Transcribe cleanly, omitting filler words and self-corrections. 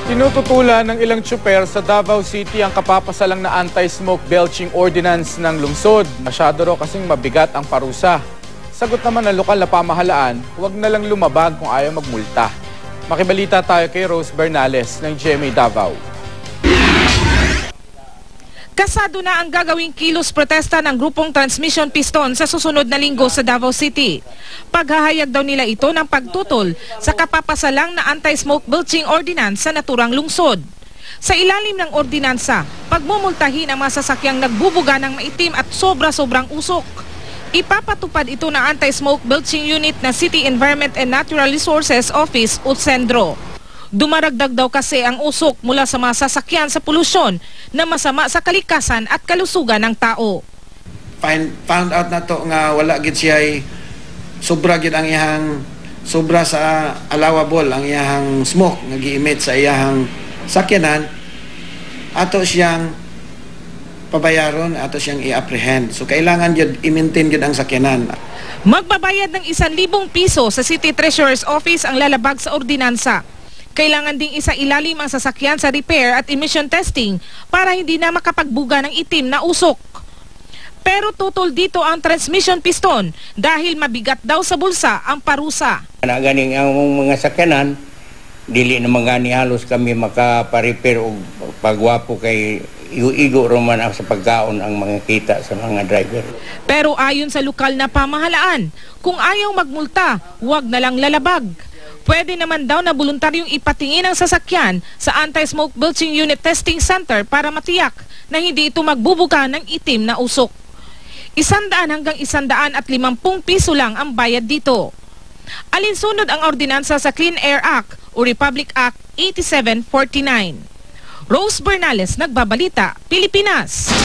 Tinututulan ng ilang tsuper sa Davao City ang kapapasalang na anti-smoke belching ordinance ng lungsod. Masyado raw kasing mabigat ang parusa. Sagot naman ng lokal na pamahalaan, huwag na lang lumabag kung ayaw magmulta. Makibalita tayo kay Rose Bernales ng GMA Davao. Kasado na ang gagawing kilos protesta ng grupong Transmission Piston sa susunod na linggo sa Davao City. Paghahayag daw nila ito ng pagtutol sa kapapasalang na anti-smoke belching ordinance sa naturang lungsod. Sa ilalim ng ordinansa, pagmumultahin ang mga sasakyang nagbubuga ng maitim at sobra-sobrang usok. Ipapatupad ito ng anti-smoke belching unit na City Environment and Natural Resources Office o CENDRO. Dumaragdag daw kasi ang usok mula sa mga sasakyan sa polusyon na masama sa kalikasan at kalusugan ng tao. Found out na to nga wala gid siya sobra gid ang iyang sobra sa allowable ang iyang smoke nga gi-emit sa iyang sakyanan, ato siyang pabayaron, ato siyang i-apprehend. So kailangan jud i-maintain jud ang sakyanan. Magbabayad ng 1,000 piso sa City Treasurer's Office ang lalabag sa ordinansa. Kailangan ding isa ilalim ang sasakyan sa repair at emission testing para hindi na makapagbuga ng itim na usok. Pero tutol dito ang transmission piston dahil mabigat daw sa bulsa ang parusa. Ganing ang mga sakyanan, dili naman gani halos kami makaparepair o pagwapo kay igo roman sa pagkaon ang mga kita sa mga driver. Pero ayon sa lokal na pamahalaan, kung ayaw magmulta, huwag na lang lalabag. Pwede naman daw na voluntaryong ipatingin ang sasakyan sa Anti-Smoke Belching Unit Testing Center para matiyak na hindi ito magbubuga ng itim na usok. 100 hanggang 150 piso lang ang bayad dito. Alinsunod ang ordinansa sa Clean Air Act o Republic Act 8749. Rose Bernales, Nagbabalita, Pilipinas.